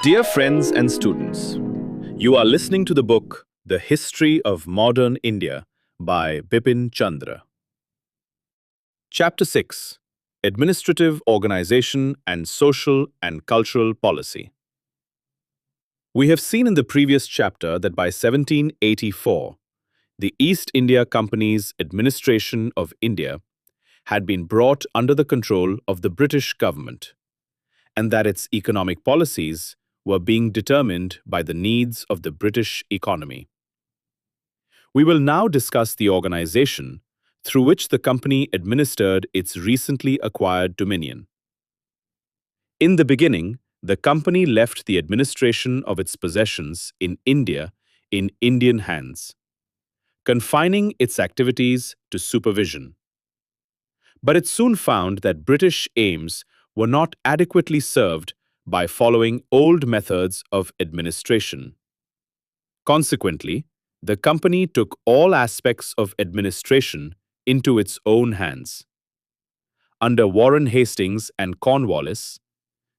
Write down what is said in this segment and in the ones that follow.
Dear friends and students, you are listening to the book The History of Modern India by Bipin Chandra. Chapter 6: Administrative Organization and Social and Cultural Policy. We have seen in the previous chapter that by 1784, the East India Company's administration of India had been brought under the control of the British government, and that its economic policies were being determined by the needs of the British economy. We will now discuss the organization through which the company administered its recently acquired dominion. In the beginning, the company left the administration of its possessions in India in Indian hands, confining its activities to supervision. But it soon found that British aims were not adequately served by following old methods of administration. Consequently, the company took all aspects of administration into its own hands. Under Warren Hastings and Cornwallis,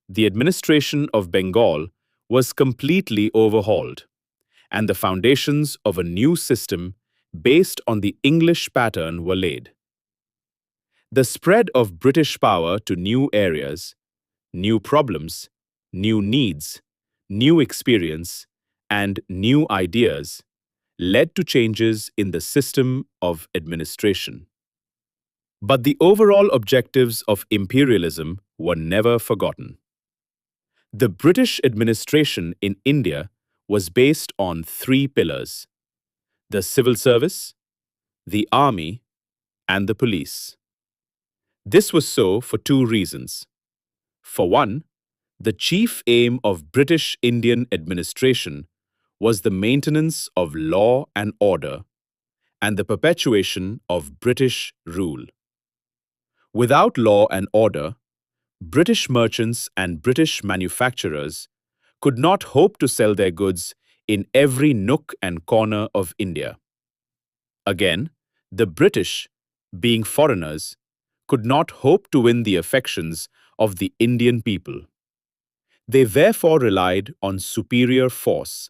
the administration of Bengal was completely overhauled, and the foundations of a new system based on the English pattern were laid. The spread of British power to new areas, new problems, new needs, new experience, and new ideas led to changes in the system of administration. But the overall objectives of imperialism were never forgotten. The British administration in India was based on three pillars: the civil service, the army, and the police. This was so for two reasons. For one, the chief aim of British Indian administration was the maintenance of law and order and the perpetuation of British rule. Without law and order, British merchants and British manufacturers could not hope to sell their goods in every nook and corner of India. Again, the British, being foreigners, could not hope to win the affections of the Indian people. They therefore relied on superior force,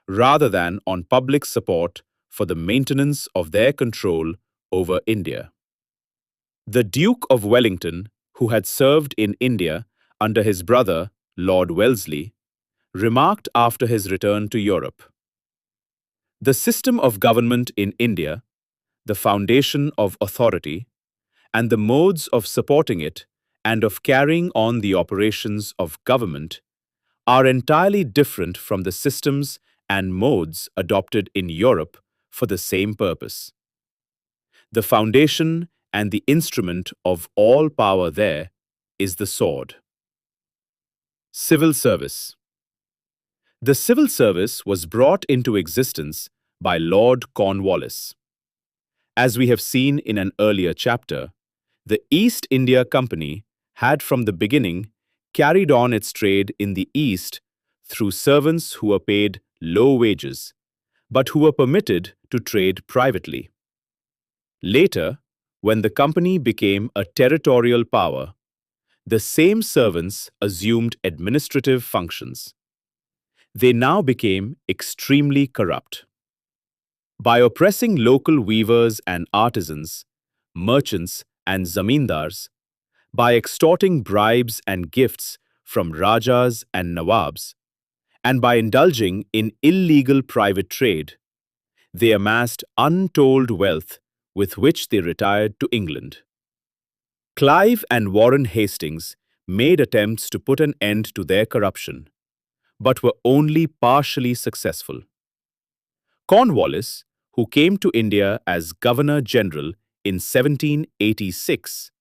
rather than on public support for the maintenance of their control over India. The Duke of Wellington, who had served in India under his brother, Lord Wellesley, remarked after his return to Europe, "The system of government in India, the foundation of authority, and the modes of supporting it and of carrying on the operations of government are entirely different from the systems and modes adopted in Europe for the same purpose. The foundation and the instrument of all power there is the sword." Civil service. The civil service was brought into existence by Lord Cornwallis. As we have seen in an earlier chapter, the East India Company had from the beginning carried on its trade in the East through servants who were paid low wages, but who were permitted to trade privately. Later, when the company became a territorial power, the same servants assumed administrative functions. They now became extremely corrupt. By oppressing local weavers and artisans, merchants and zamindars, by extorting bribes and gifts from rajas and nawabs, and by indulging in illegal private trade, they amassed untold wealth with which they retired to England. Clive and Warren Hastings made attempts to put an end to their corruption, but were only partially successful. Cornwallis, who came to India as Governor-General in 1786,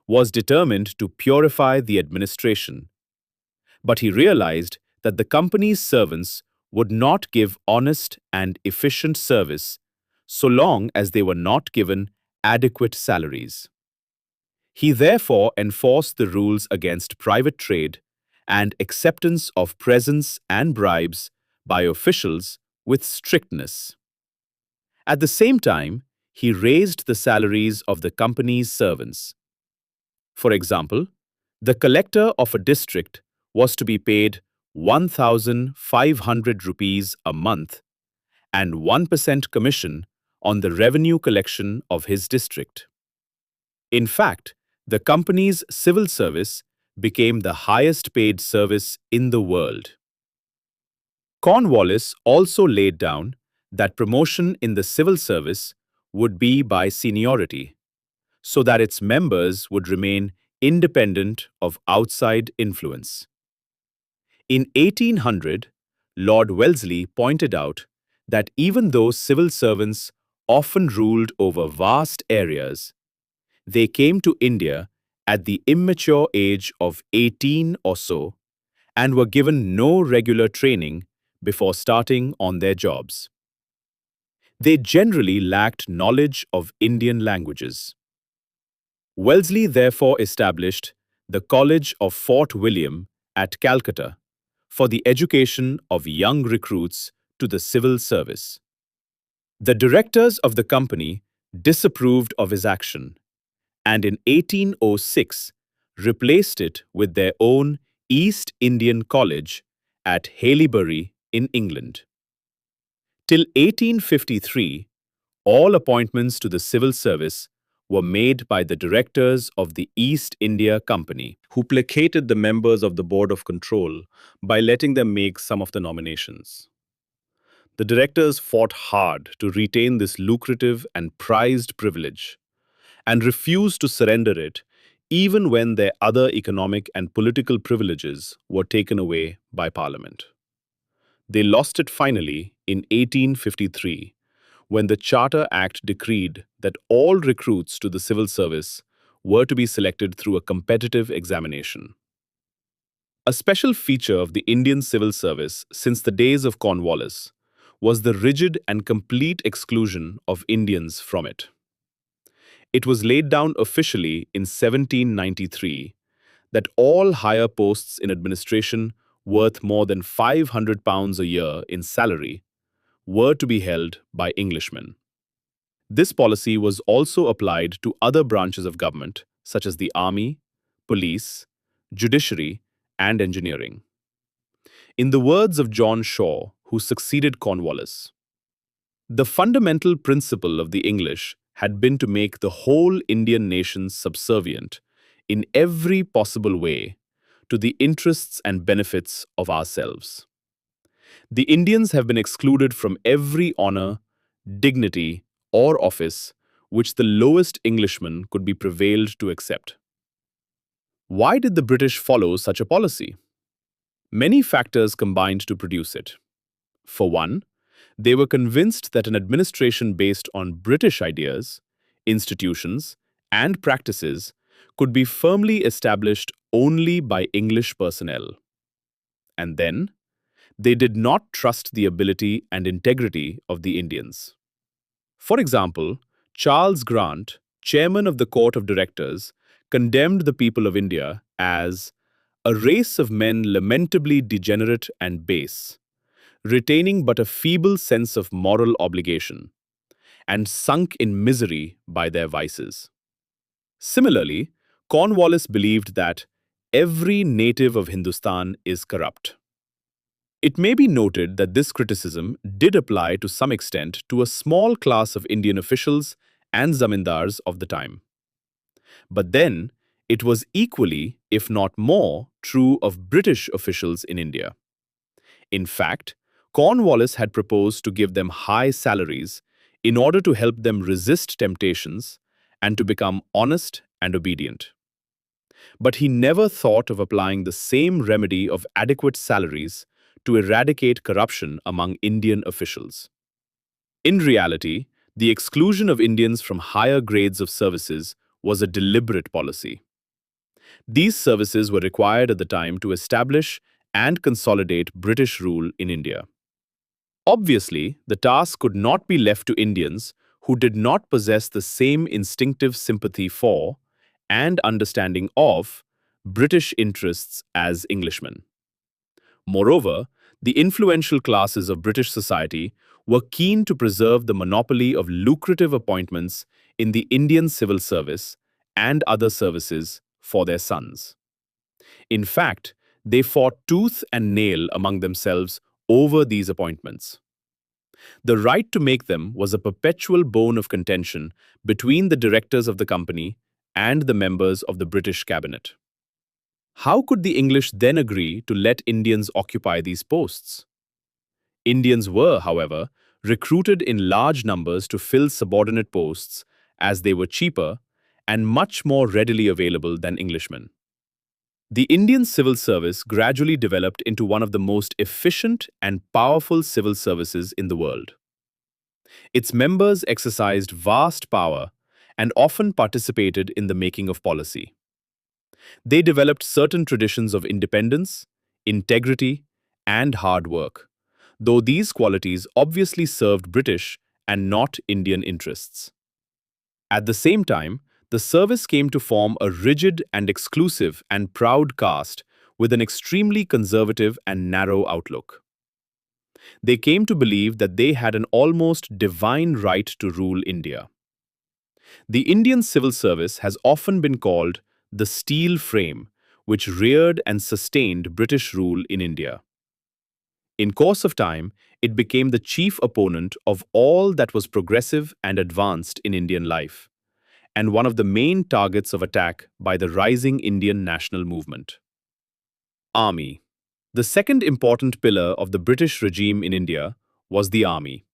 was determined to purify the administration. But he realized that the company's servants would not give honest and efficient service so long as they were not given adequate salaries. He therefore enforced the rules against private trade and acceptance of presents and bribes by officials with strictness. At the same time, he raised the salaries of the company's servants. For example, the collector of a district was to be paid 1,500 rupees a month and 1% commission on the revenue collection of his district. In fact, the company's civil service became the highest paid service in the world. Cornwallis also laid down that promotion in the civil service would be by seniority, so that its members would remain independent of outside influence. In 1800, Lord Wellesley pointed out that even though civil servants often ruled over vast areas, they came to India at the immature age of 18 or so and were given no regular training before starting on their jobs. They generally lacked knowledge of Indian languages. Wellesley therefore established the College of Fort William at Calcutta for the education of young recruits to the civil service. The directors of the company disapproved of his action and in 1806 replaced it with their own East Indian College at Haileybury in England. Till 1853, all appointments to the civil service were made by the directors of the East India Company, who placated the members of the Board of Control by letting them make some of the nominations. The directors fought hard to retain this lucrative and prized privilege, and refused to surrender it even when their other economic and political privileges were taken away by Parliament. They lost it finally in 1853, when the Charter Act decreed that all recruits to the civil service were to be selected through a competitive examination. A special feature of the Indian civil service since the days of Cornwallis was the rigid and complete exclusion of Indians from it. It was laid down officially in 1793 that all higher posts in administration worth more than £500 a year in salary were to be held by Englishmen. This policy was also applied to other branches of government, such as the army, police, judiciary, and engineering. In the words of John Shaw, who succeeded Cornwallis, "The fundamental principle of the English had been to make the whole Indian nation subservient, in every possible way, to the interests and benefits of ourselves. The Indians have been excluded from every honor, dignity, or office which the lowest Englishman could be prevailed to accept." Why did the British follow such a policy? Many factors combined to produce it. For one, they were convinced that an administration based on British ideas, institutions, and practices could be firmly established only by English personnel. And then, they did not trust the ability and integrity of the Indians. For example, Charles Grant, chairman of the Court of Directors, condemned the people of India as a race of men lamentably degenerate and base, retaining but a feeble sense of moral obligation, and sunk in misery by their vices. Similarly, Cornwallis believed that every native of Hindustan is corrupt. It may be noted that this criticism did apply to some extent to a small class of Indian officials and zamindars of the time. But then, it was equally, if not more, true of British officials in India. In fact, Cornwallis had proposed to give them high salaries in order to help them resist temptations and to become honest and obedient. But he never thought of applying the same remedy of adequate salaries to eradicate corruption among Indian officials. In reality, the exclusion of Indians from higher grades of services was a deliberate policy. These services were required at the time to establish and consolidate British rule in India. Obviously, the task could not be left to Indians who did not possess the same instinctive sympathy for and understanding of British interests as Englishmen. Moreover, the influential classes of British society were keen to preserve the monopoly of lucrative appointments in the Indian civil service and other services for their sons. In fact, They fought tooth and nail among themselves over these appointments. The right to make them was a perpetual bone of contention between the directors of the company and the members of the British cabinet. How could the English then agree to let Indians occupy these posts? Indians were, however, recruited in large numbers to fill subordinate posts as they were cheaper and much more readily available than Englishmen. The Indian civil service gradually developed into one of the most efficient and powerful civil services in the world. Its members exercised vast power and often participated in the making of policy. They developed certain traditions of independence, integrity, and hard work, though these qualities obviously served British and not Indian interests. At the same time, the service came to form a rigid and exclusive and proud caste with an extremely conservative and narrow outlook. They came to believe that they had an almost divine right to rule India. The Indian civil service has often been called the steel frame, which reared and sustained British rule in India. In course of time, it became the chief opponent of all that was progressive and advanced in Indian life, and one of the main targets of attack by the rising Indian national movement. Army. The second important pillar of the British regime in India was the army.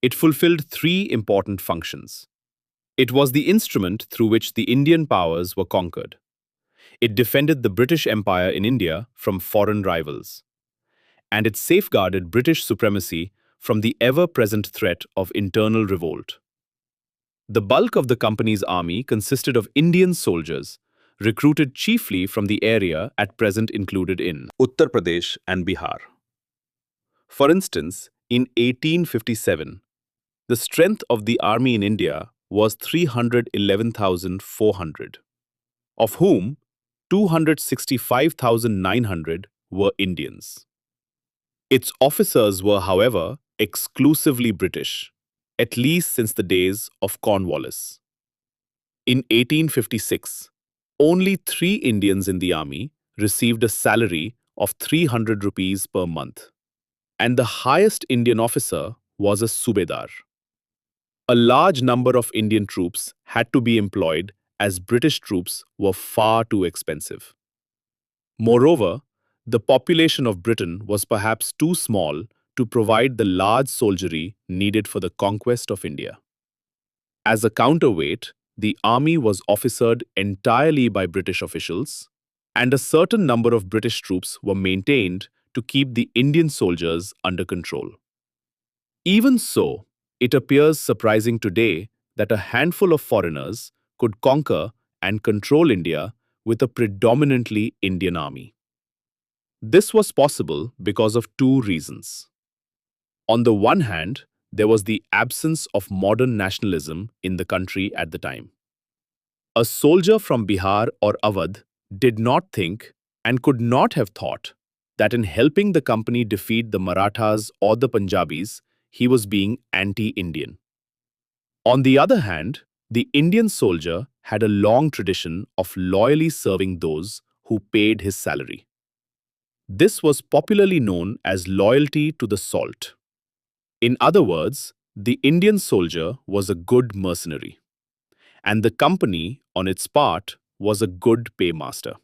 It fulfilled three important functions. It was the instrument through which the Indian powers were conquered. It defended the British Empire in India from foreign rivals. And it safeguarded British supremacy from the ever-present threat of internal revolt. The bulk of the company's army consisted of Indian soldiers, recruited chiefly from the area at present included in Uttar Pradesh and Bihar. For instance, in 1857, the strength of the army in India was 311,400, of whom 265,900 were Indians. Its officers were, however, exclusively British, at least since the days of Cornwallis. In 1856, only 3 Indians in the army received a salary of 300 rupees per month, and the highest Indian officer was a subedar. A large number of Indian troops had to be employed as British troops were far too expensive. Moreover, the population of Britain was perhaps too small to provide the large soldiery needed for the conquest of India. As a counterweight, the army was officered entirely by British officials, and a certain number of British troops were maintained to keep the Indian soldiers under control. Even so, it appears surprising today that a handful of foreigners could conquer and control India with a predominantly Indian army. This was possible because of two reasons. On the one hand, there was the absence of modern nationalism in the country at the time. A soldier from Bihar or Awadh did not think and could not have thought that in helping the company defeat the Marathas or the Punjabis, he was being anti-Indian. On the other hand, the Indian soldier had a long tradition of loyally serving those who paid his salary. This was popularly known as loyalty to the salt. In other words, the Indian soldier was a good mercenary, and the company, on its part, was a good paymaster.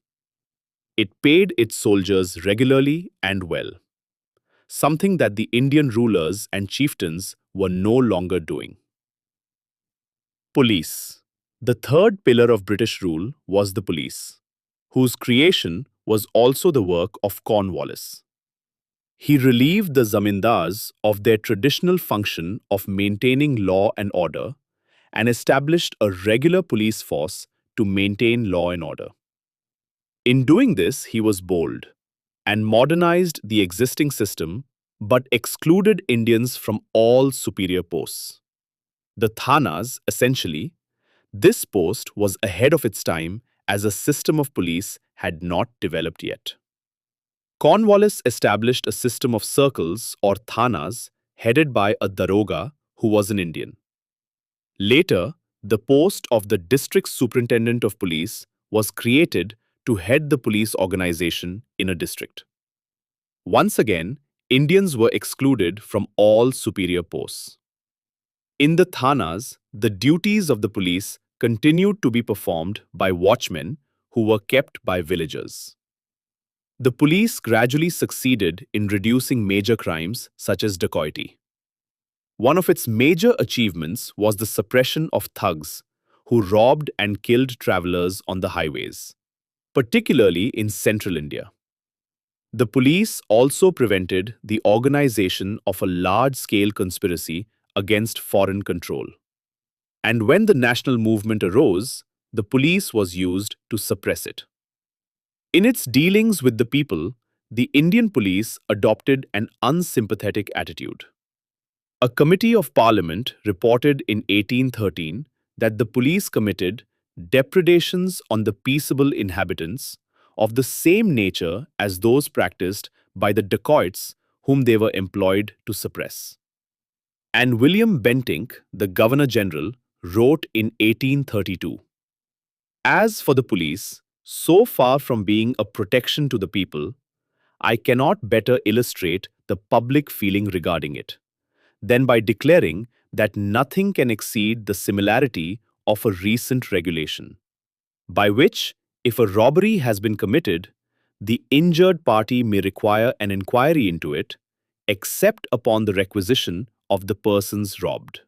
It paid its soldiers regularly and well, something that the Indian rulers and chieftains were no longer doing. Police. The third pillar of British rule was the police, whose creation was also the work of Cornwallis. He relieved the zamindars of their traditional function of maintaining law and order and established a regular police force to maintain law and order. In doing this, he was bold and modernized the existing system but excluded Indians from all superior posts. The Thanas, essentially, this post was ahead of its time as a system of police had not developed yet. Cornwallis established a system of circles or thanas headed by a daroga who was an Indian. Later, the post of the district superintendent of police was created to head the police organization in a district. Once again, Indians were excluded from all superior posts. In the thanas, the duties of the police continued to be performed by watchmen who were kept by villagers. The police gradually succeeded in reducing major crimes such as dacoity. One of its major achievements was the suppression of thugs who robbed and killed travelers on the highways, particularly in central India. The police also prevented the organization of a large-scale conspiracy against foreign control. And when the national movement arose, the police was used to suppress it. In its dealings with the people, the Indian police adopted an unsympathetic attitude. A committee of parliament reported in 1813 that the police committed depredations on the peaceable inhabitants of the same nature as those practiced by the dacoits whom they were employed to suppress. And William Bentinck, the Governor General, wrote in 1832, "As for the police, so far from being a protection to the people, I cannot better illustrate the public feeling regarding it than by declaring that nothing can exceed the similarity of a recent regulation, by which, if a robbery has been committed, the injured party may require an inquiry into it, except upon the requisition of the persons robbed.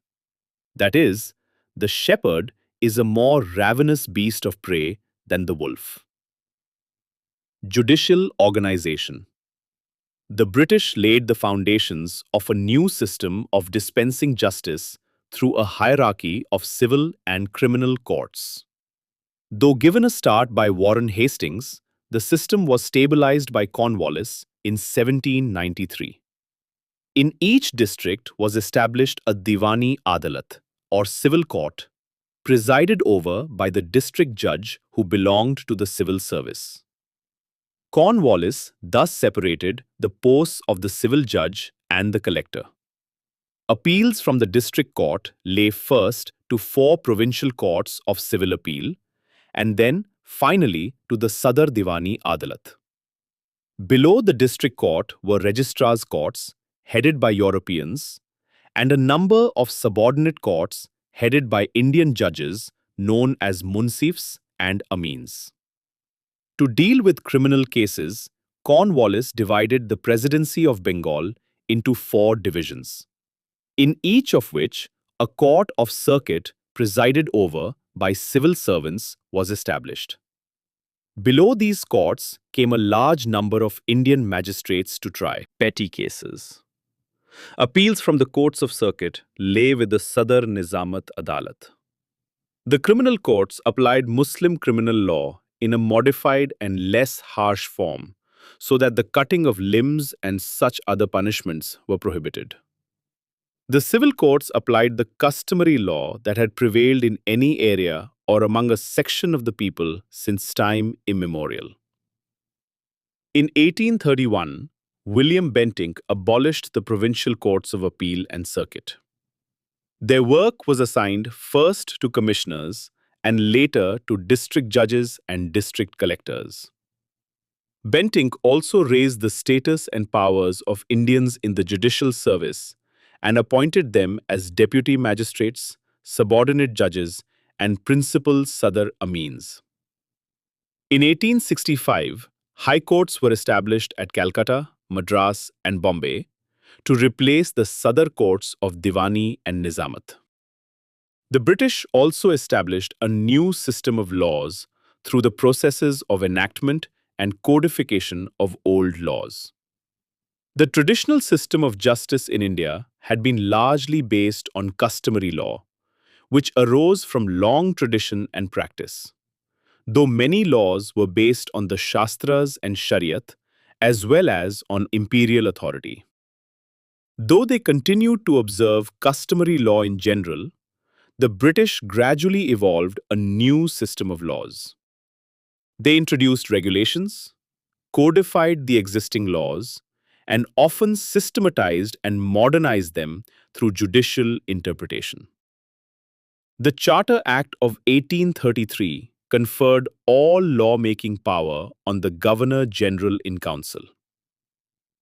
That is, the shepherd is a more ravenous beast of prey than the wolf." Judicial Organization. The British laid the foundations of a new system of dispensing justice through a hierarchy of civil and criminal courts. Though given a start by Warren Hastings, the system was stabilized by Cornwallis in 1793. In each district was established a Diwani Adalat, or civil court, presided over by the district judge who belonged to the civil service. Cornwallis thus separated the posts of the civil judge and the collector. Appeals from the district court lay first to 4 provincial courts of civil appeal, and then finally to the Sadar Diwani Adalat. Below the district court were registrars' courts, headed by Europeans, and a number of subordinate courts headed by Indian judges known as munsifs and amins. To deal with criminal cases, Cornwallis divided the Presidency of Bengal into 4 divisions, in each of which a court of circuit presided over by civil servants was established. Below these courts came a large number of Indian magistrates to try petty cases. Appeals from the courts of circuit lay with the Sadar Nizamat Adalat. The criminal courts applied Muslim criminal law in a modified and less harsh form, so that the cutting of limbs and such other punishments were prohibited. The civil courts applied the customary law that had prevailed in any area or among a section of the people since time immemorial. In 1831, William Bentinck abolished the provincial courts of appeal and circuit. Their work was assigned first to commissioners and later to district judges and district collectors. Bentinck also raised the status and powers of Indians in the judicial service and appointed them as deputy magistrates, subordinate judges, and principal Sadar Amins. In 1865, high courts were established at Calcutta, Madras, and Bombay to replace the Sadar courts of Diwani and Nizamat. The British also established a new system of laws through the processes of enactment and codification of old laws. The traditional system of justice in India had been largely based on customary law, which arose from long tradition and practice, though many laws were based on the Shastras and Shariat as well as on imperial authority. Though they continued to observe customary law in general, the British gradually evolved a new system of laws. They introduced regulations, codified the existing laws, and often systematized and modernized them through judicial interpretation. The Charter Act of 1833 conferred all lawmaking power on the Governor-General in Council.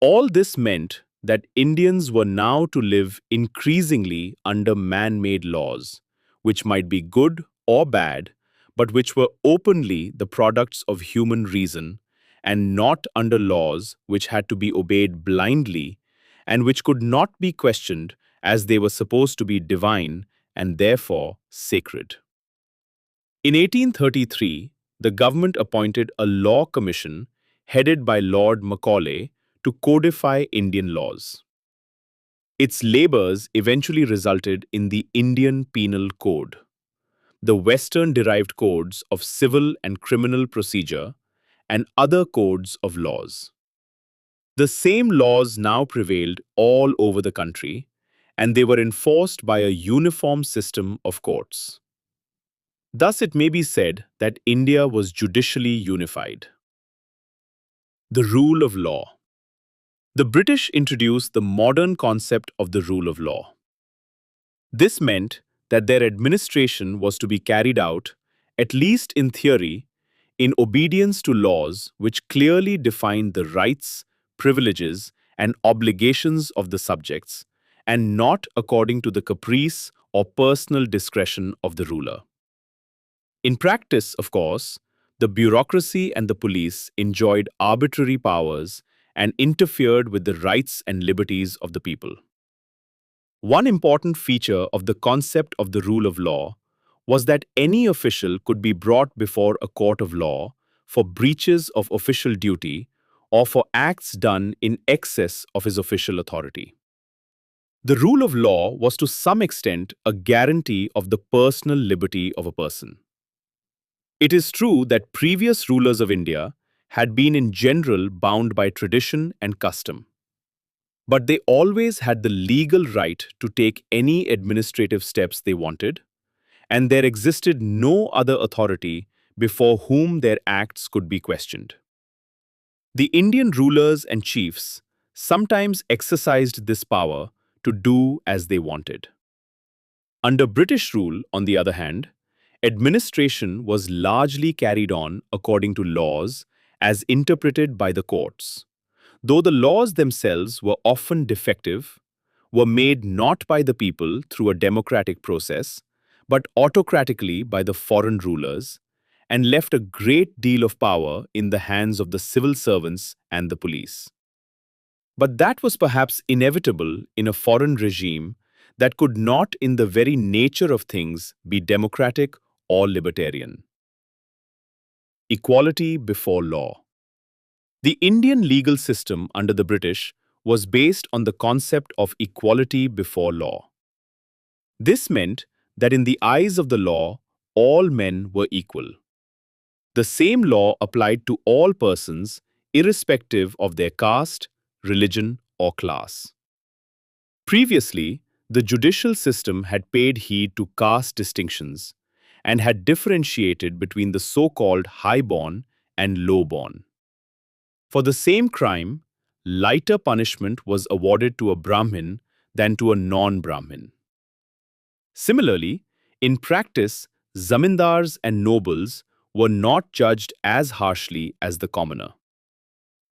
All this meant that Indians were now to live increasingly under man-made laws, which might be good or bad, but which were openly the products of human reason, and not under laws which had to be obeyed blindly and which could not be questioned as they were supposed to be divine and therefore sacred. In 1833, the government appointed a law commission headed by Lord Macaulay to codify Indian laws. Its labors eventually resulted in the Indian Penal Code, the Western-derived codes of civil and criminal procedure, and other codes of laws. The same laws now prevailed all over the country, and they were enforced by a uniform system of courts. Thus, it may be said that India was judicially unified. The rule of law. The British introduced the modern concept of the rule of law. This meant that their administration was to be carried out, at least in theory, in obedience to laws which clearly defined the rights, privileges, and obligations of the subjects, and not according to the caprice or personal discretion of the ruler. In practice, of course, the bureaucracy and the police enjoyed arbitrary powers and interfered with the rights and liberties of the people. One important feature of the concept of the rule of law was that any official could be brought before a court of law for breaches of official duty or for acts done in excess of his official authority. The rule of law was to some extent a guarantee of the personal liberty of a person. It is true that previous rulers of India had been in general bound by tradition and custom. But they always had the legal right to take any administrative steps they wanted, and there existed no other authority before whom their acts could be questioned. The Indian rulers and chiefs sometimes exercised this power to do as they wanted. Under British rule, on the other hand, administration was largely carried on according to laws as interpreted by the courts, though the laws themselves were often defective, were made not by the people through a democratic process, but autocratically by the foreign rulers, and left a great deal of power in the hands of the civil servants and the police. But that was perhaps inevitable in a foreign regime that could not in the very nature of things be democratic or libertarian. Equality before law. The Indian legal system under the British was based on the concept of equality before law. This meant that in the eyes of the law, all men were equal. The same law applied to all persons, irrespective of their caste, religion, or class. Previously, the judicial system had paid heed to caste distinctions and had differentiated between the so-called high-born and low-born. For the same crime, lighter punishment was awarded to a Brahmin than to a non-Brahmin. Similarly, in practice, zamindars and nobles were not judged as harshly as the commoner.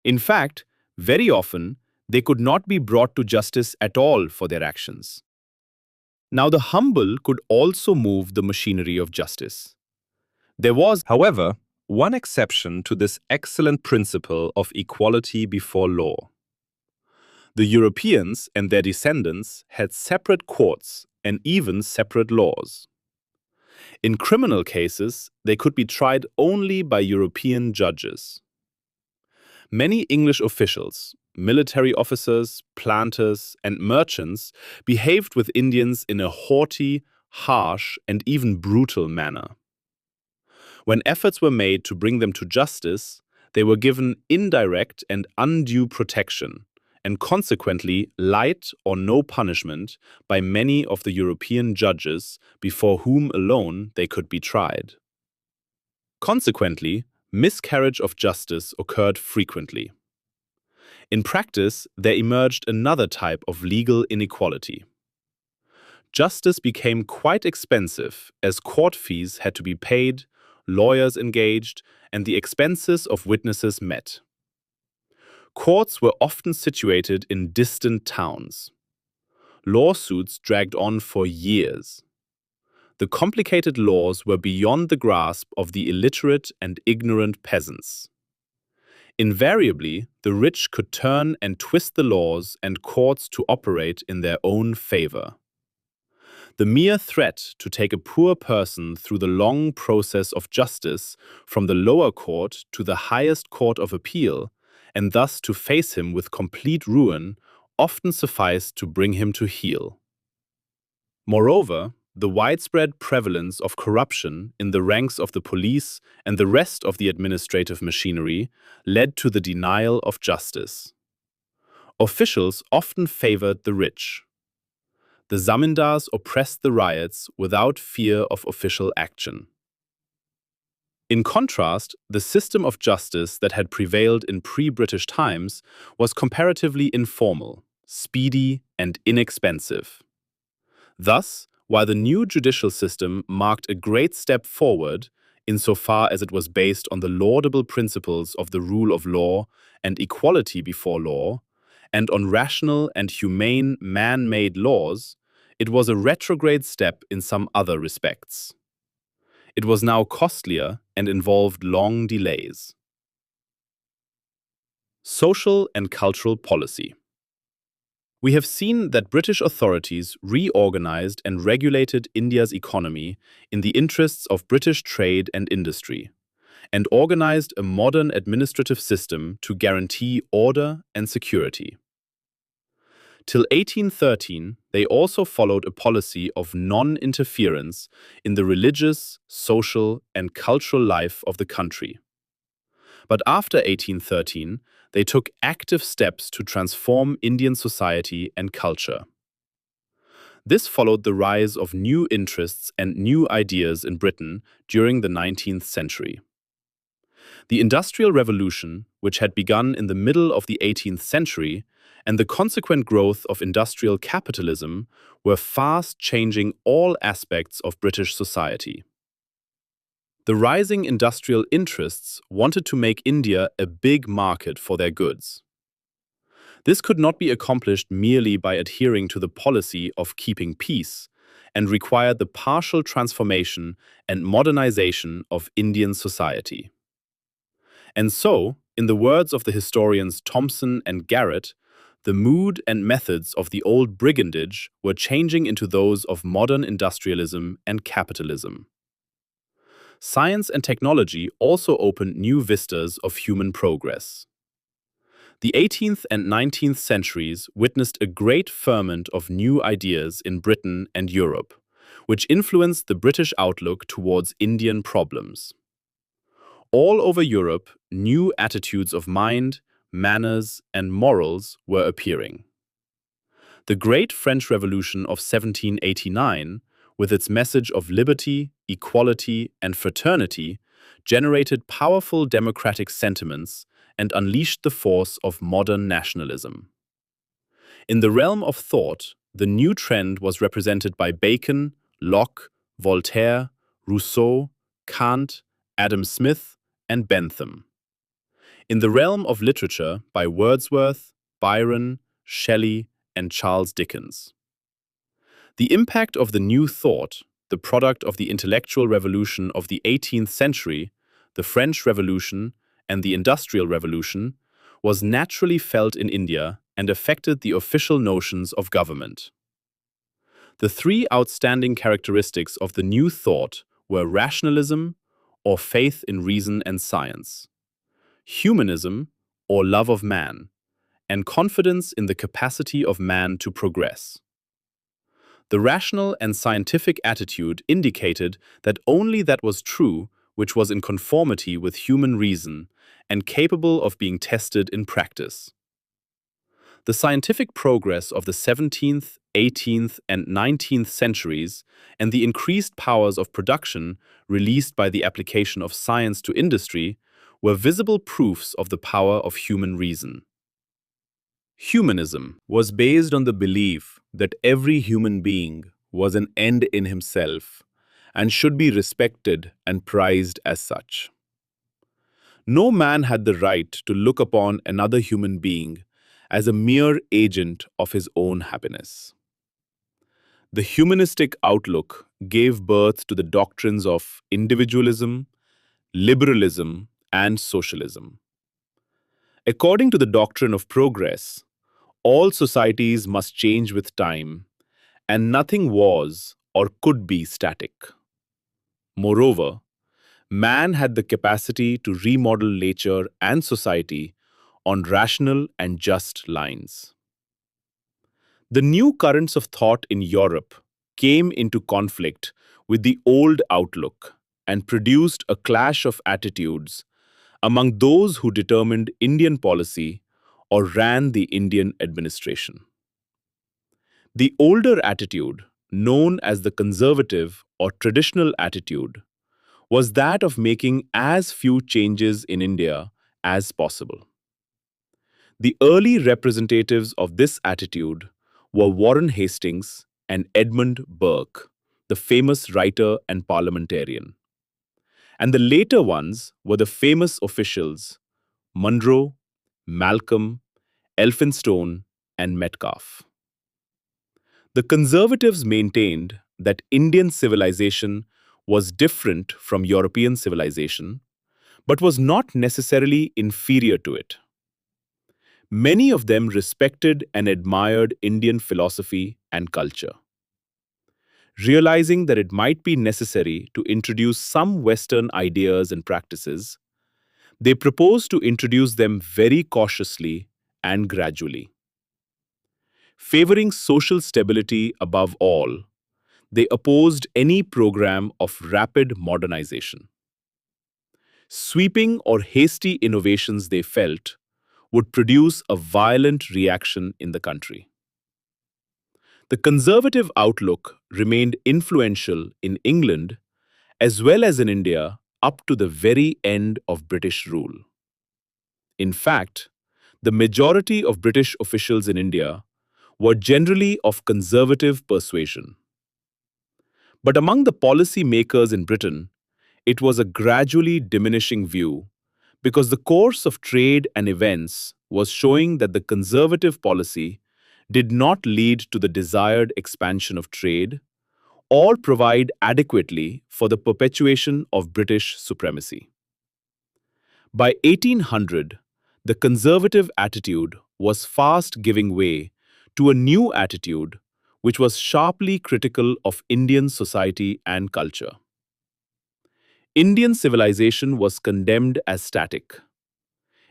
In fact, very often, they could not be brought to justice at all for their actions. Now, the humble could also move the machinery of justice. There was, however, one exception to this excellent principle of equality before law. The Europeans and their descendants had separate courts and even separate laws. In criminal cases, they could be tried only by European judges. Many English officials, military officers, planters, and merchants behaved with Indians in a haughty, harsh, and even brutal manner. When efforts were made to bring them to justice, they were given indirect and undue protection, and consequently light or no punishment by many of the European judges before whom alone they could be tried. Consequently, miscarriage of justice occurred frequently. In practice, there emerged another type of legal inequality. Justice became quite expensive as court fees had to be paid, lawyers engaged, and the expenses of witnesses met. Courts were often situated in distant towns. Lawsuits dragged on for years. The complicated laws were beyond the grasp of the illiterate and ignorant peasants. Invariably, the rich could turn and twist the laws and courts to operate in their own favor. The mere threat to take a poor person through the long process of justice from the lower court to the highest court of appeal, and thus to face him with complete ruin, often sufficed to bring him to heel. Moreover, the widespread prevalence of corruption in the ranks of the police and the rest of the administrative machinery led to the denial of justice. Officials often favored the rich. The zamindars oppressed the riots without fear of official action. In contrast, the system of justice that had prevailed in pre-British times was comparatively informal, speedy, and inexpensive. Thus, while the new judicial system marked a great step forward, insofar as it was based on the laudable principles of the rule of law and equality before law, and on rational and humane man-made laws, it was a retrograde step in some other respects. It was now costlier and involved long delays. Social and cultural policy. We have seen that British authorities reorganized and regulated India's economy in the interests of British trade and industry, and organized a modern administrative system to guarantee order and security. Till 1813, they also followed a policy of non-interference in the religious, social, and cultural life of the country. But after 1813, they took active steps to transform Indian society and culture. This followed the rise of new interests and new ideas in Britain during the 19th century. The Industrial Revolution, which had begun in the middle of the 18th century, and the consequent growth of industrial capitalism were fast changing all aspects of British society. The rising industrial interests wanted to make India a big market for their goods. This could not be accomplished merely by adhering to the policy of keeping peace, and required the partial transformation and modernization of Indian society. And so, in the words of the historians Thompson and Garrett, the mood and methods of the old brigandage were changing into those of modern industrialism and capitalism. Science and technology also opened new vistas of human progress. The 18th and 19th centuries witnessed a great ferment of new ideas in Britain and Europe, which influenced the British outlook towards Indian problems. All over Europe, new attitudes of mind, manners, and morals were appearing. The Great French Revolution of 1789, with its message of liberty, equality, and fraternity, generated powerful democratic sentiments and unleashed the force of modern nationalism. In the realm of thought, the new trend was represented by Bacon, Locke, Voltaire, Rousseau, Kant, Adam Smith, and Bentham. In the realm of literature, by Wordsworth, Byron, Shelley, and Charles Dickens. The impact of the new thought, the product of the intellectual revolution of the 18th century, the French Revolution, and the Industrial Revolution, was naturally felt in India and affected the official notions of government. The three outstanding characteristics of the new thought were rationalism, or faith in reason and science, humanism, or love of man, and confidence in the capacity of man to progress. The rational and scientific attitude indicated that only that was true which was in conformity with human reason and capable of being tested in practice. The scientific progress of the 17th, 18th, and 19th centuries and the increased powers of production released by the application of science to industry were visible proofs of the power of human reason. Humanism was based on the belief that every human being was an end in himself and should be respected and prized as such. No man had the right to look upon another human being as a mere agent of his own happiness. The humanistic outlook gave birth to the doctrines of individualism, liberalism, and socialism. According to the doctrine of progress, all societies must change with time, and nothing was or could be static. Moreover, man had the capacity to remodel nature and society on rational and just lines. The new currents of thought in Europe came into conflict with the old outlook and produced a clash of attitudes among those who determined Indian policy or ran the Indian administration. The older attitude, known as the conservative or traditional attitude, was that of making as few changes in India as possible. The early representatives of this attitude were Warren Hastings and Edmund Burke, the famous writer and parliamentarian. And the later ones were the famous officials Monroe, Malcolm, Elphinstone, and Metcalfe. The conservatives maintained that Indian civilization was different from European civilization, but was not necessarily inferior to it. Many of them respected and admired Indian philosophy and culture. Realizing that it might be necessary to introduce some Western ideas and practices, they proposed to introduce them very cautiously and gradually. Favoring social stability above all, they opposed any program of rapid modernization. Sweeping or hasty innovations, they felt, would produce a violent reaction in the country. The conservative outlook remained influential in England as well as in India up to the very end of British rule. In fact, the majority of British officials in India were generally of conservative persuasion. But among the policy makers in Britain, it was a gradually diminishing view because the course of trade and events was showing that the conservative policy did not lead to the desired expansion of trade or provide adequately for the perpetuation of British supremacy. By 1800, the conservative attitude was fast giving way to a new attitude which was sharply critical of Indian society and culture. Indian civilization was condemned as static.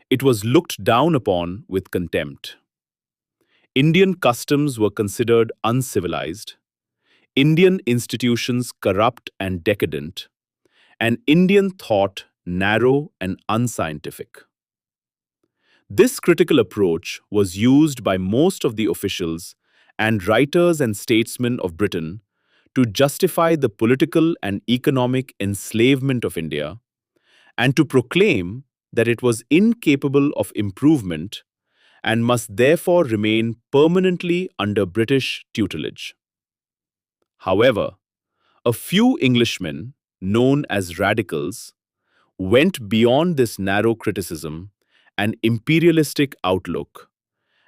It was looked down upon with contempt. Indian customs were considered uncivilized, Indian institutions corrupt and decadent, and Indian thought narrow and unscientific. This critical approach was used by most of the officials and writers and statesmen of Britain to justify the political and economic enslavement of India and to proclaim that it was incapable of improvement and must therefore remain permanently under British tutelage. However, a few Englishmen, known as radicals, went beyond this narrow criticism and imperialistic outlook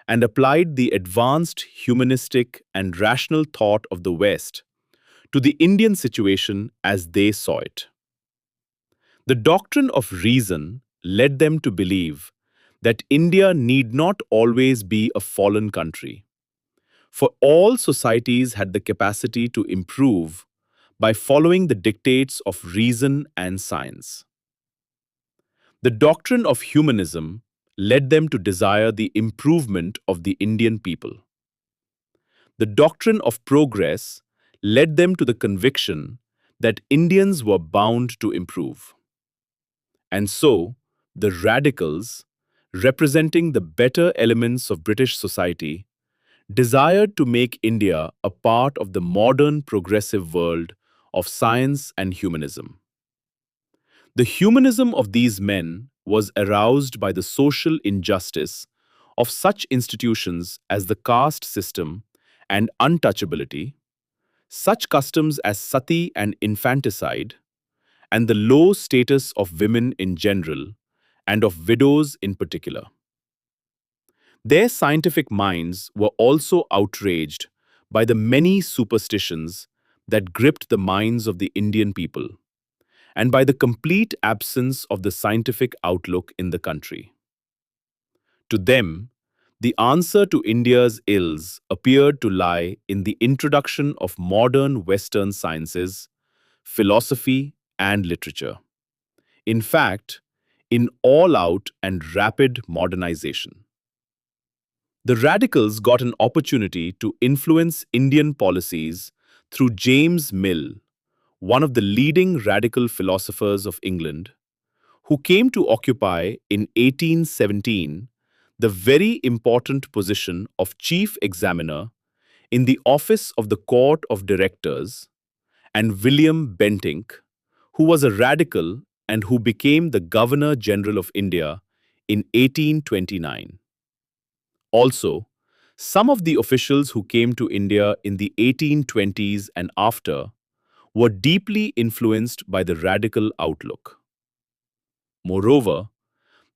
and applied the advanced humanistic and rational thought of the West to the Indian situation as they saw it. The doctrine of reason led them to believe that India need not always be a fallen country, for all societies had the capacity to improve by following the dictates of reason and science. The doctrine of humanism led them to desire the improvement of the Indian people. The doctrine of progress led them to the conviction that Indians were bound to improve. And so, the radicals, representing the better elements of British society, desired to make India a part of the modern progressive world of science and humanism. The humanism of these men was aroused by the social injustice of such institutions as the caste system and untouchability, Such customs as sati and infanticide, and the low status of women in general, and of widows in particular. Their scientific minds were also outraged by the many superstitions that gripped the minds of the Indian people, and by the complete absence of the scientific outlook in the country. To them, the answer to India's ills appeared to lie in the introduction of modern Western sciences, philosophy, and literature. In fact, in all-out and rapid modernization. The radicals got an opportunity to influence Indian policies through James Mill, one of the leading radical philosophers of England, who came to occupy in 1817 the very important position of chief examiner in the office of the Court of Directors, and William Bentinck, who was a radical and who became the Governor General of India in 1829. Also, some of the officials who came to India in the 1820s and after were deeply influenced by the radical outlook. Moreover,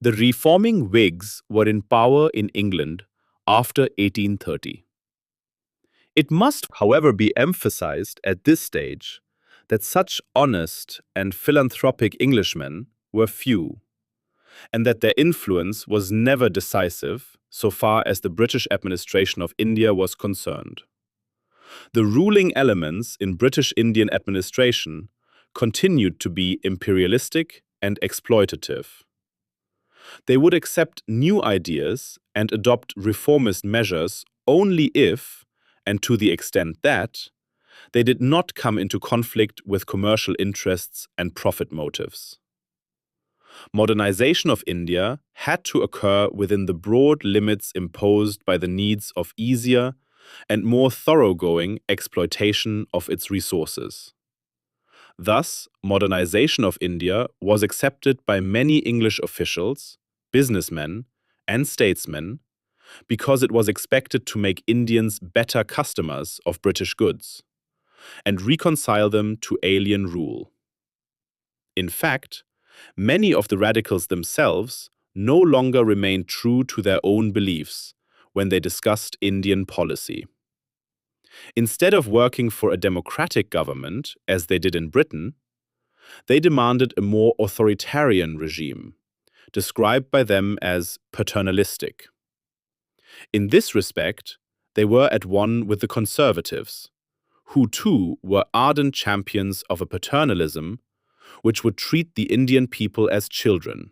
the reforming Whigs were in power in England after 1830. It must, however, be emphasized at this stage that such honest and philanthropic Englishmen were few, and that their influence was never decisive so far as the British administration of India was concerned. The ruling elements in British Indian administration continued to be imperialistic and exploitative. They would accept new ideas and adopt reformist measures only if, and to the extent that, they did not come into conflict with commercial interests and profit motives. Modernization of India had to occur within the broad limits imposed by the needs of easier and more thoroughgoing exploitation of its resources. Thus, modernization of India was accepted by many English officials, businessmen, and statesmen because it was expected to make Indians better customers of British goods and reconcile them to alien rule. In fact, many of the radicals themselves no longer remained true to their own beliefs when they discussed Indian policy. Instead of working for a democratic government, as they did in Britain, they demanded a more authoritarian regime, described by them as paternalistic. In this respect, they were at one with the conservatives, who too were ardent champions of a paternalism which would treat the Indian people as children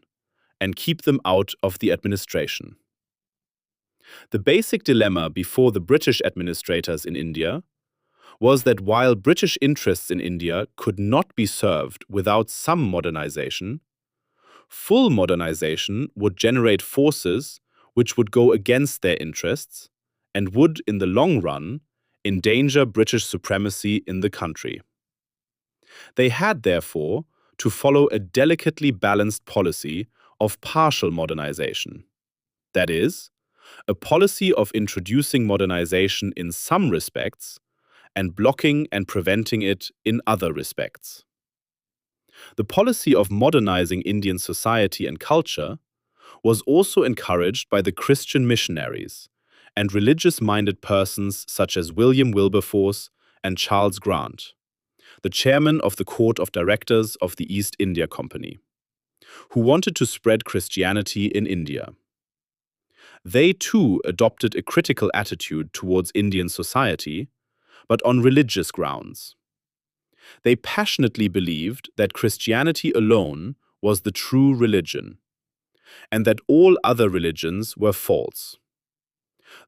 and keep them out of the administration. The basic dilemma before the British administrators in India was that while British interests in India could not be served without some modernization, full modernization would generate forces which would go against their interests and would, in the long run, endanger British supremacy in the country. They had, therefore, to follow a delicately balanced policy of partial modernization. That is, a policy of introducing modernization in some respects and blocking and preventing it in other respects. The policy of modernizing Indian society and culture was also encouraged by the Christian missionaries and religious-minded persons such as William Wilberforce and Charles Grant, the chairman of the Court of Directors of the East India Company, who wanted to spread Christianity in India. They too adopted a critical attitude towards Indian society, but on religious grounds. They passionately believed that Christianity alone was the true religion, and that all other religions were false.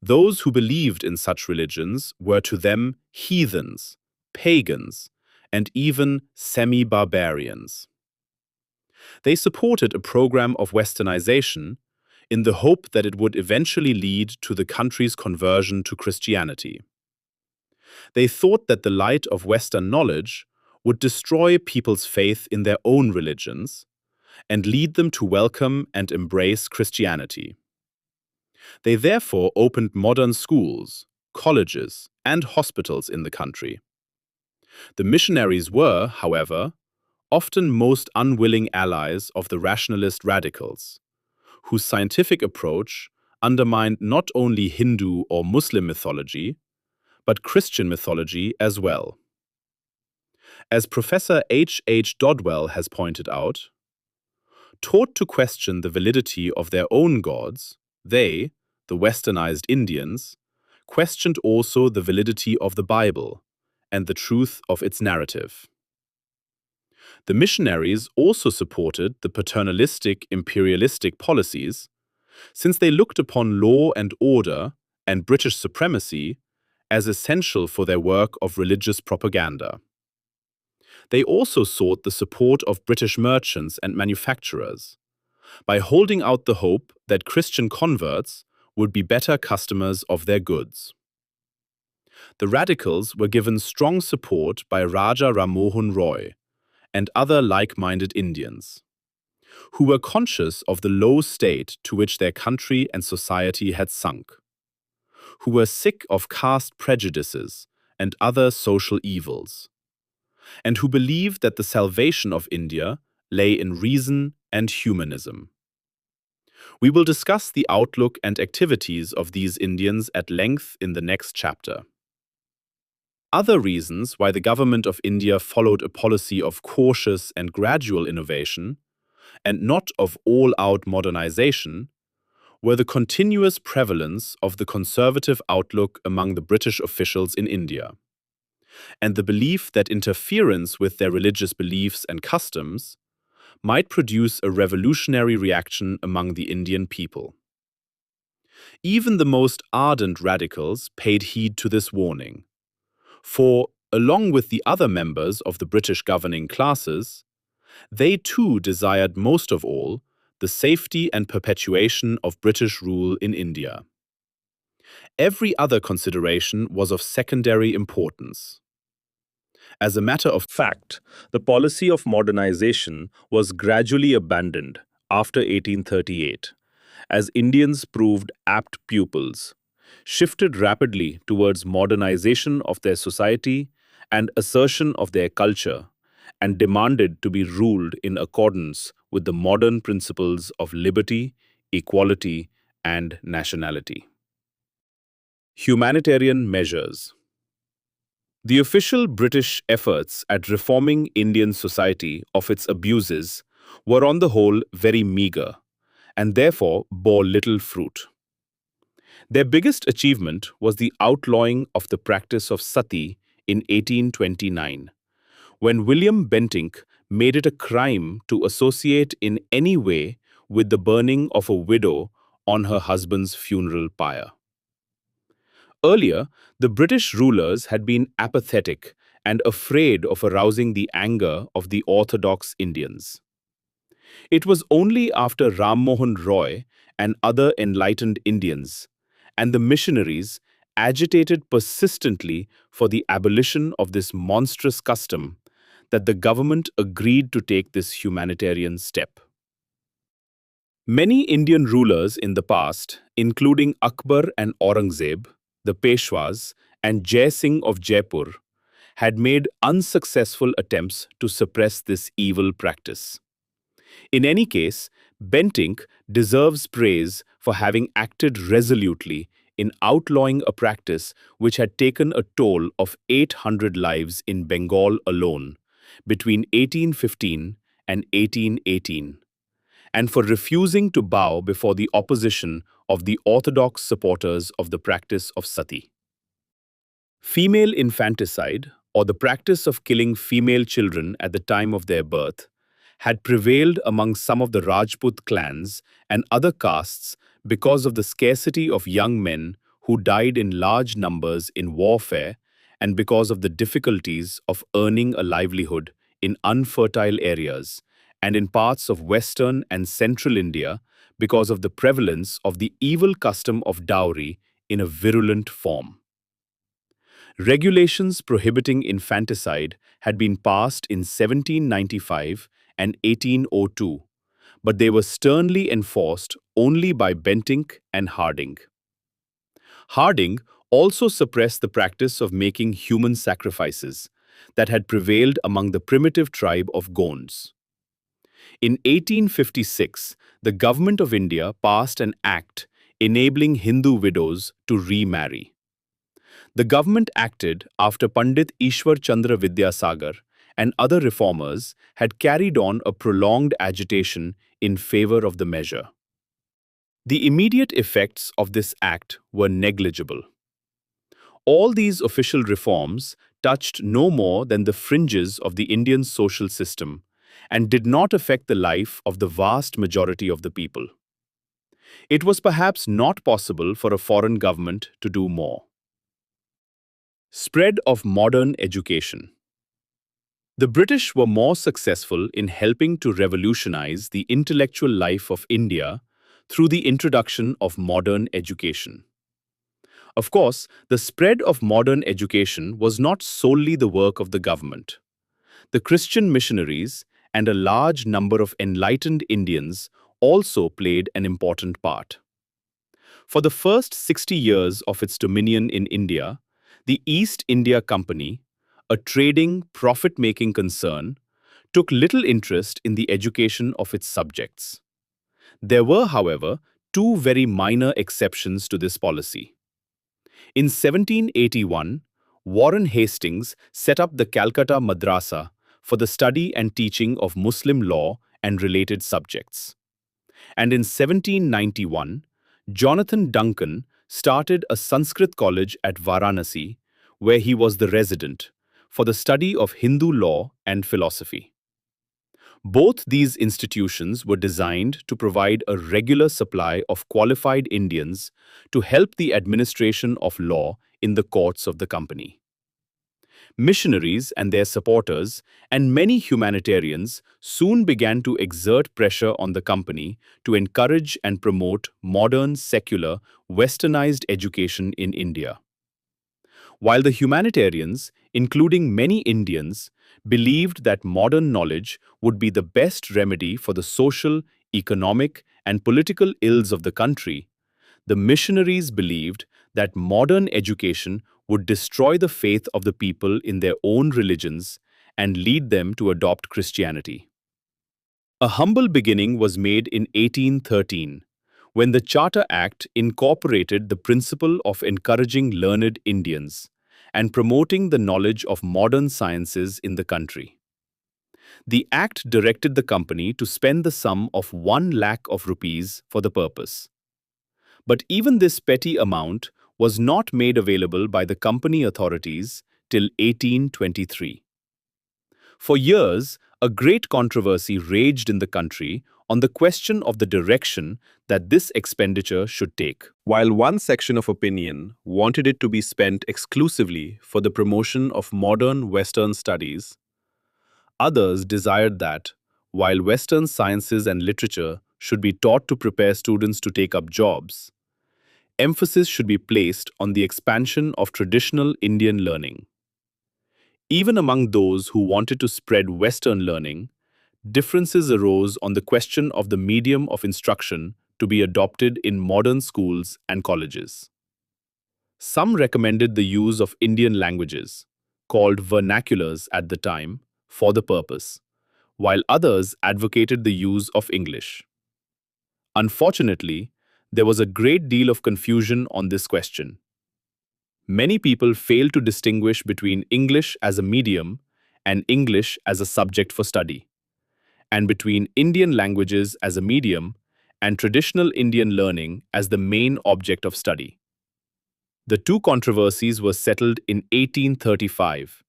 Those who believed in such religions were to them heathens, pagans, and even semi-barbarians. They supported a program of westernization in the hope that it would eventually lead to the country's conversion to Christianity. They thought that the light of Western knowledge would destroy people's faith in their own religions and lead them to welcome and embrace Christianity. They therefore opened modern schools, colleges, and hospitals in the country. The missionaries were, however, often most unwilling allies of the rationalist radicals, whose scientific approach undermined not only Hindu or Muslim mythology, but Christian mythology as well. As Professor H. Dodwell has pointed out, taught to question the validity of their own gods, they, the westernized Indians, questioned also the validity of the Bible and the truth of its narrative. The missionaries also supported the paternalistic imperialistic policies, since they looked upon law and order and British supremacy as essential for their work of religious propaganda. They also sought the support of British merchants and manufacturers by holding out the hope that Christian converts would be better customers of their goods. The radicals were given strong support by Raja Ram Mohan Roy and other like-minded Indians, who were conscious of the low state to which their country and society had sunk, who were sick of caste prejudices and other social evils, and who believed that the salvation of India lay in reason and humanism. We will discuss the outlook and activities of these Indians at length in the next chapter. Other reasons why the government of India followed a policy of cautious and gradual innovation, and not of all-out modernization, were the continuous prevalence of the conservative outlook among the British officials in India, and the belief that interference with their religious beliefs and customs might produce a revolutionary reaction among the Indian people. Even the most ardent radicals paid heed to this warning, for, along with the other members of the British governing classes, they too desired most of all the safety and perpetuation of British rule in India. Every other consideration was of secondary importance. As a matter of fact, the policy of modernization was gradually abandoned after 1838, as Indians proved apt pupils, shifted rapidly towards modernization of their society and assertion of their culture, and demanded to be ruled in accordance with the modern principles of liberty, equality, and nationality. Humanitarian measures. The official British efforts at reforming Indian society of its abuses were on the whole very meagre, and therefore bore little fruit. Their biggest achievement was the outlawing of the practice of Sati in 1829, when William Bentinck made it a crime to associate in any way with the burning of a widow on her husband's funeral pyre. Earlier, the British rulers had been apathetic and afraid of arousing the anger of the orthodox Indians. It was only after Ram Mohan Roy and other enlightened Indians and the missionaries agitated persistently for the abolition of this monstrous custom that the government agreed to take this humanitarian step. Many Indian rulers in the past, including Akbar and Aurangzeb, the Peshwas, and Jai Singh of Jaipur, had made unsuccessful attempts to suppress this evil practice. In any case, Bentinck deserves praise for having acted resolutely in outlawing a practice which had taken a toll of 800 lives in Bengal alone between 1815 and 1818, and for refusing to bow before the opposition of the orthodox supporters of the practice of sati. Female infanticide, or the practice of killing female children at the time of their birth, had prevailed among some of the Rajput clans and other castes because of the scarcity of young men who died in large numbers in warfare and because of the difficulties of earning a livelihood in unfertile areas and in parts of western and central India because of the prevalence of the evil custom of dowry in a virulent form. Regulations prohibiting infanticide had been passed in 1795 and 1802, but they were sternly enforced only by Bentinck and Harding. Harding also suppressed the practice of making human sacrifices that had prevailed among the primitive tribe of Gonds. In 1856, the Government of India passed an act enabling Hindu widows to remarry. The government acted after Pandit Ishwar Chandra Vidyasagar and other reformers had carried on a prolonged agitation in favor of the measure. The immediate effects of this act were negligible. All these official reforms touched no more than the fringes of the Indian social system and did not affect the life of the vast majority of the people. It was perhaps not possible for a foreign government to do more. Spread of modern education. The British were more successful in helping to revolutionize the intellectual life of India through the introduction of modern education. Of course, the spread of modern education was not solely the work of the government. The Christian missionaries and a large number of enlightened Indians also played an important part. For the first 60 years of its dominion in India, the East India Company, a trading, profit-making concern, took little interest in the education of its subjects. There were, however, two very minor exceptions to this policy. In 1781, Warren Hastings set up the Calcutta Madrasa for the study and teaching of Muslim law and related subjects. And in 1791, Jonathan Duncan started a Sanskrit college at Varanasi, where he was the resident, for the study of Hindu law and philosophy. Both these institutions were designed to provide a regular supply of qualified Indians to help the administration of law in the courts of the company. Missionaries and their supporters and many humanitarians soon began to exert pressure on the company to encourage and promote modern, secular, westernized education in India. While the humanitarians, including many Indians, believed that modern knowledge would be the best remedy for the social, economic, and political ills of the country, the missionaries believed that modern education would destroy the faith of the people in their own religions and lead them to adopt Christianity. A humble beginning was made in 1813, when the Charter Act incorporated the principle of encouraging learned Indians and promoting the knowledge of modern sciences in the country. The Act directed the company to spend the sum of 1 lakh of rupees for the purpose. But even this petty amount was not made available by the company authorities till 1823. For years, a great controversy raged in the country on the question of the direction that this expenditure should take. While one section of opinion wanted it to be spent exclusively for the promotion of modern Western studies, others desired that, while Western sciences and literature should be taught to prepare students to take up jobs, emphasis should be placed on the expansion of traditional Indian learning. Even among those who wanted to spread Western learning, differences arose on the question of the medium of instruction to be adopted in modern schools and colleges. Some recommended the use of Indian languages, called vernaculars at the time, for the purpose, while others advocated the use of English. Unfortunately, there was a great deal of confusion on this question. Many people failed to distinguish between English as a medium and English as a subject for study, and between Indian languages as a medium and traditional Indian learning as the main object of study. The two controversies were settled in 1835,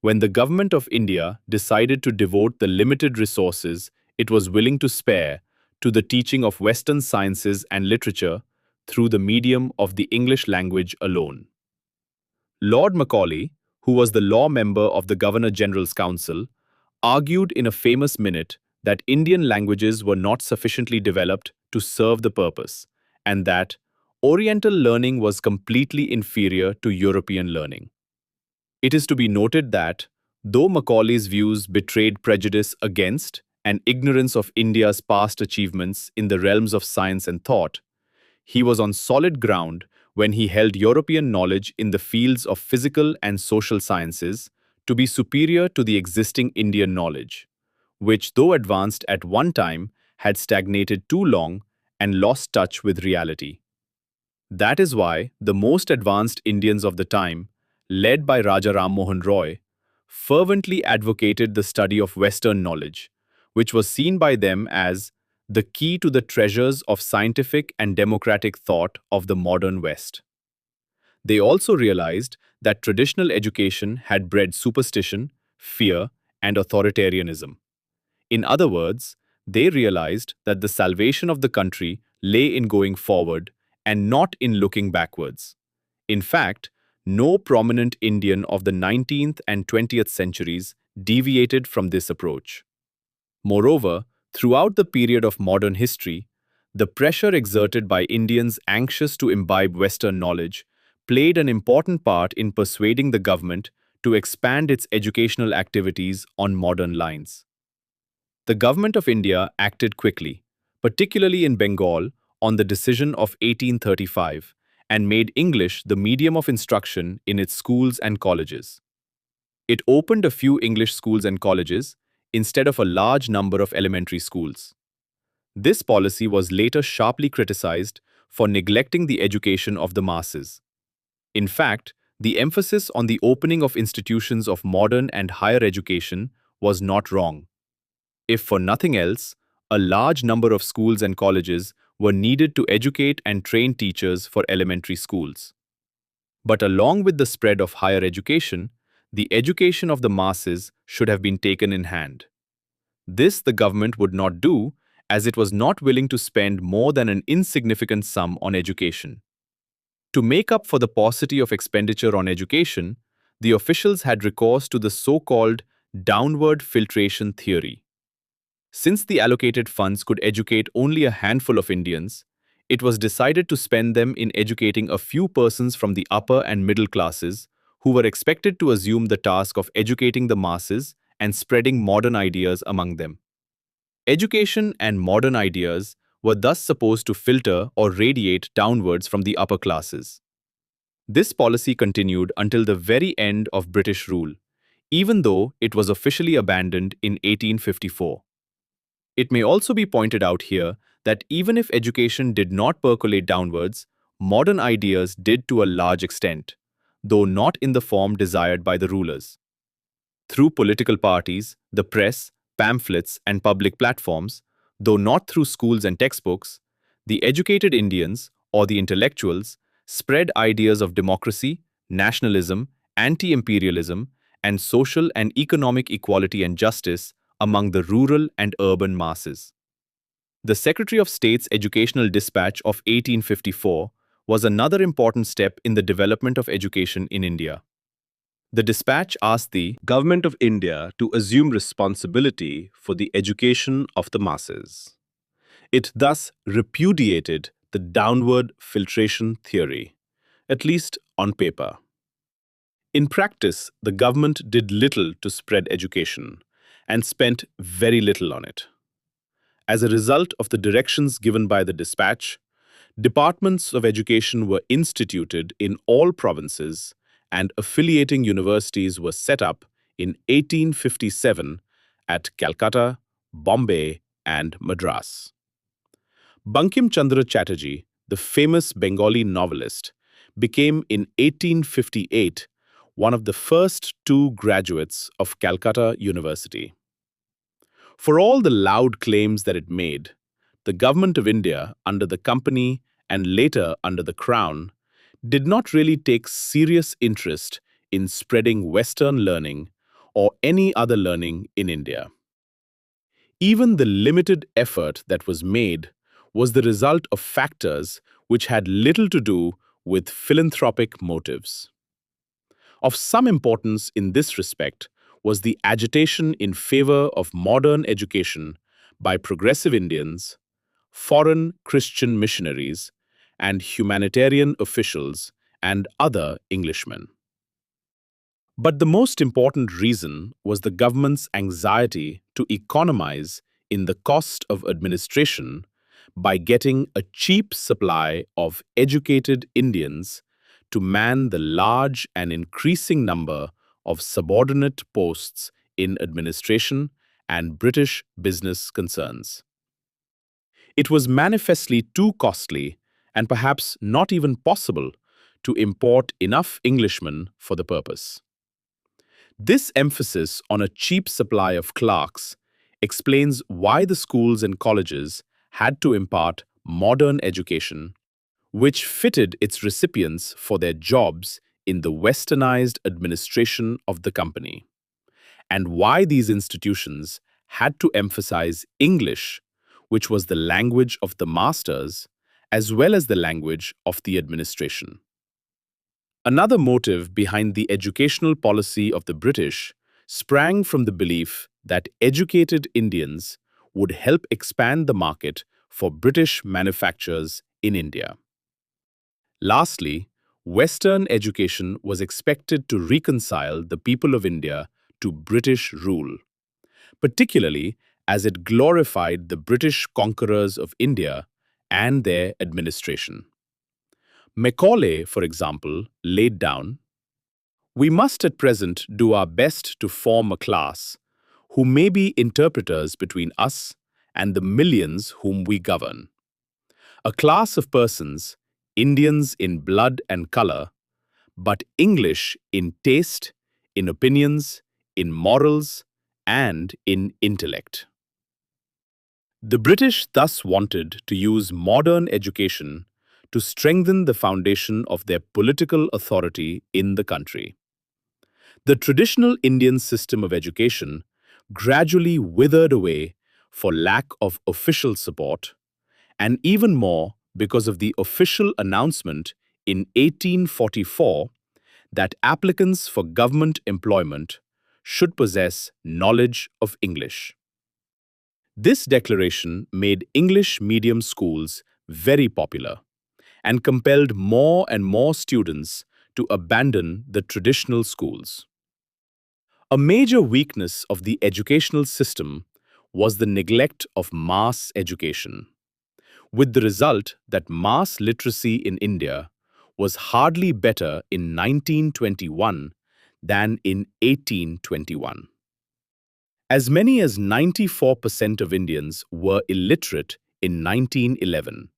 when the Government of India decided to devote the limited resources it was willing to spare to the teaching of Western sciences and literature through the medium of the English language alone. Lord Macaulay, who was the law member of the Governor-General's Council, argued in a famous minute that Indian languages were not sufficiently developed to serve the purpose, and that Oriental learning was completely inferior to European learning. It is to be noted that, though Macaulay's views betrayed prejudice against and ignorance of India's past achievements in the realms of science and thought, he was on solid ground when he held European knowledge in the fields of physical and social sciences to be superior to the existing Indian knowledge, which, though advanced at one time, had stagnated too long and lost touch with reality. That is why the most advanced Indians of the time, led by Raja Ram Mohan Roy, fervently advocated the study of Western knowledge, which was seen by them as the key to the treasures of scientific and democratic thought of the modern West. They also realized that traditional education had bred superstition, fear, and authoritarianism. In other words, they realized that the salvation of the country lay in going forward and not in looking backwards. In fact, no prominent Indian of the 19th and 20th centuries deviated from this approach. Moreover, throughout the period of modern history, the pressure exerted by Indians anxious to imbibe Western knowledge played an important part in persuading the government to expand its educational activities on modern lines. The government of India acted quickly, particularly in Bengal, on the decision of 1835 and made English the medium of instruction in its schools and colleges. It opened a few English schools and colleges instead of a large number of elementary schools. This policy was later sharply criticized for neglecting the education of the masses. In fact, the emphasis on the opening of institutions of modern and higher education was not wrong. If for nothing else, a large number of schools and colleges were needed to educate and train teachers for elementary schools. But along with the spread of higher education, the education of the masses should have been taken in hand. This the government would not do, as it was not willing to spend more than an insignificant sum on education. To make up for the paucity of expenditure on education, the officials had recourse to the so-called downward filtration theory. Since the allocated funds could educate only a handful of Indians, it was decided to spend them in educating a few persons from the upper and middle classes who were expected to assume the task of educating the masses and spreading modern ideas among them. Education and modern ideas were thus supposed to filter or radiate downwards from the upper classes. This policy continued until the very end of British rule, even though it was officially abandoned in 1854. It may also be pointed out here that even if education did not percolate downwards, modern ideas did to a large extent, though not in the form desired by the rulers. Through political parties, the press, pamphlets, and public platforms, though not through schools and textbooks, the educated Indians, or the intellectuals, spread ideas of democracy, nationalism, anti-imperialism, and social and economic equality and justice among the rural and urban masses. The Secretary of State's Educational Dispatch of 1854 was another important step in the development of education in India. The dispatch asked the Government of India to assume responsibility for the education of the masses. It thus repudiated the downward filtration theory, at least on paper. In practice, the government did little to spread education and spent very little on it. As a result of the directions given by the dispatch, departments of education were instituted in all provinces and affiliating universities were set up in 1857 at Calcutta, Bombay, and Madras. Bankim Chandra Chatterjee, the famous Bengali novelist, became in 1858 one of the first two graduates of Calcutta University. For all the loud claims that it made, the government of India, under the Company and later under the Crown, did not really take serious interest in spreading Western learning or any other learning in India. Even the limited effort that was made was the result of factors which had little to do with philanthropic motives. Of some importance in this respect was the agitation in favor of modern education by progressive Indians, foreign Christian missionaries, and humanitarian officials and other Englishmen. But the most important reason was the government's anxiety to economize in the cost of administration by getting a cheap supply of educated Indians to man the large and increasing number of subordinate posts in administration and British business concerns. It was manifestly too costly and perhaps not even possible to import enough Englishmen for the purpose. This emphasis on a cheap supply of clerks explains why the schools and colleges had to impart modern education, which fitted its recipients for their jobs in the westernized administration of the company, and why these institutions had to emphasize English, which was the language of the masters, as well as the language of the administration. Another motive behind the educational policy of the British sprang from the belief that educated Indians would help expand the market for British manufactures in India. Lastly, Western education was expected to reconcile the people of India to British rule, particularly as it glorified the British conquerors of India and their administration. Macaulay, for example, laid down, "We must at present do our best to form a class who may be interpreters between us and the millions whom we govern. A class of persons, Indians in blood and color, but English in taste, in opinions, in morals, and in intellect." The British thus wanted to use modern education to strengthen the foundation of their political authority in the country. The traditional Indian system of education gradually withered away for lack of official support, and even more because of the official announcement in 1844 that applicants for government employment should possess knowledge of English. This declaration made English medium schools very popular and compelled more and more students to abandon the traditional schools. A major weakness of the educational system was the neglect of mass education, with the result that mass literacy in India was hardly better in 1921 than in 1821. As many as 94% of Indians were illiterate in 1911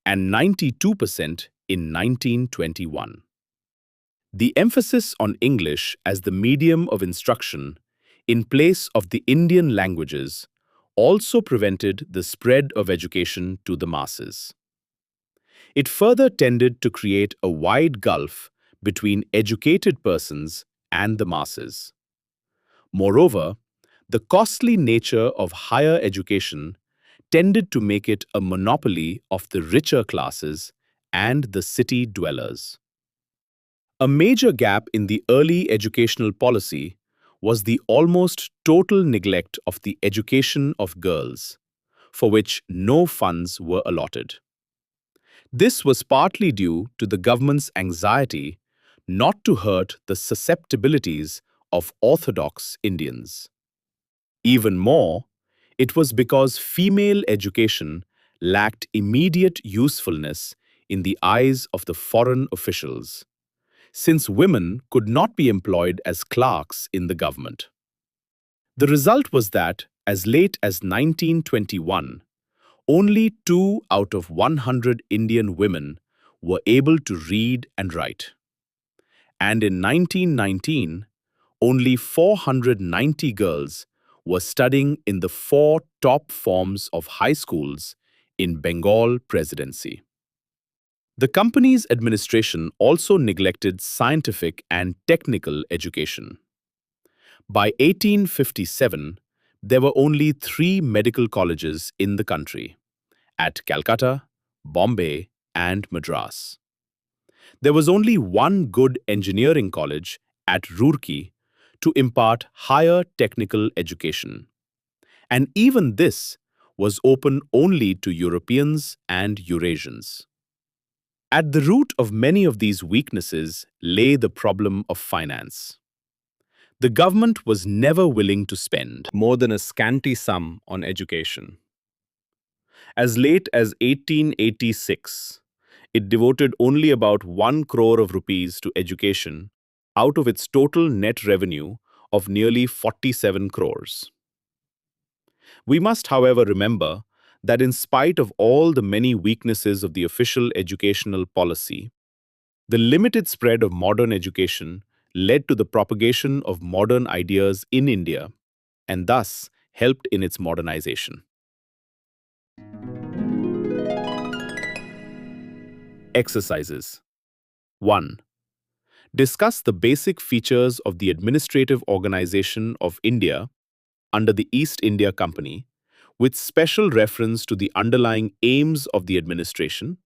and 92% in 1921. The emphasis on English as the medium of instruction in place of the Indian languages also prevented the spread of education to the masses. It further tended to create a wide gulf between educated persons and the masses. Moreover, the costly nature of higher education tended to make it a monopoly of the richer classes and the city dwellers. A major gap in the early educational policy was the almost total neglect of the education of girls, for which no funds were allotted. This was partly due to the government's anxiety not to hurt the susceptibilities of Orthodox Indians. Even more, it was because female education lacked immediate usefulness in the eyes of the foreign officials, since women could not be employed as clerks in the government. The result was that, as late as 1921, only 2 out of 100 Indian women were able to read and write. And in 1919, only 490 girls were studying in the 4 top forms of high schools in Bengal Presidency. The company's administration also neglected scientific and technical education. By 1857, there were only 3 medical colleges in the country, at Calcutta, Bombay, and Madras. There was only one good engineering college at Roorkee to impart higher technical education. And even this was open only to Europeans and Eurasians. At the root of many of these weaknesses lay the problem of finance. The government was never willing to spend more than a scanty sum on education. As late as 1886, it devoted only about 1 crore of rupees to education out of its total net revenue of nearly 47 crores. We must, however, remember that in spite of all the many weaknesses of the official educational policy, the limited spread of modern education led to the propagation of modern ideas in India and thus helped in its modernization. Exercises 1. Discuss the basic features of the administrative organization of India under the East India Company, with special reference to the underlying aims of the administration,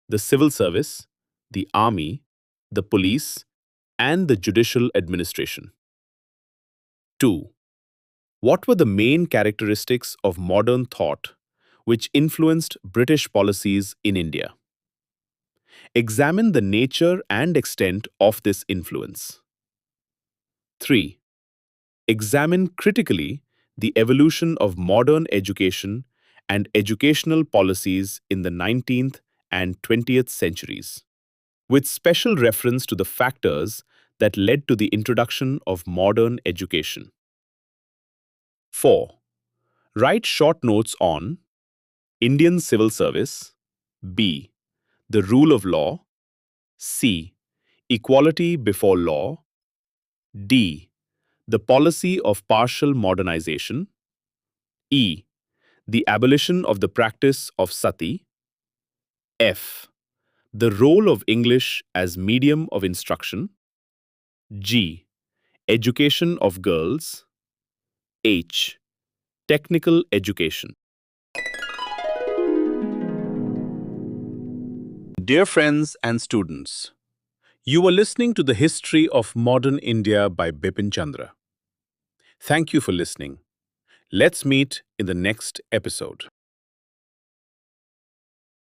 the civil service, the army, the police, and the judicial administration. 2. What were the main characteristics of modern thought which influenced British policies in India? Examine the nature and extent of this influence. 3. Examine critically the evolution of modern education and educational policies in the 19th and 20th centuries, with special reference to the factors that led to the introduction of modern education. 4. Write short notes on Indian civil service, B. The rule of law, C. Equality before law, D. The policy of partial modernization, E. The abolition of the practice of Sati, F. The role of English as medium of instruction, G. Education of girls, H. Technical education. Dear friends and students, you are listening to the History of Modern India by Bipin Chandra. Thank you for listening. Let's meet in the next episode.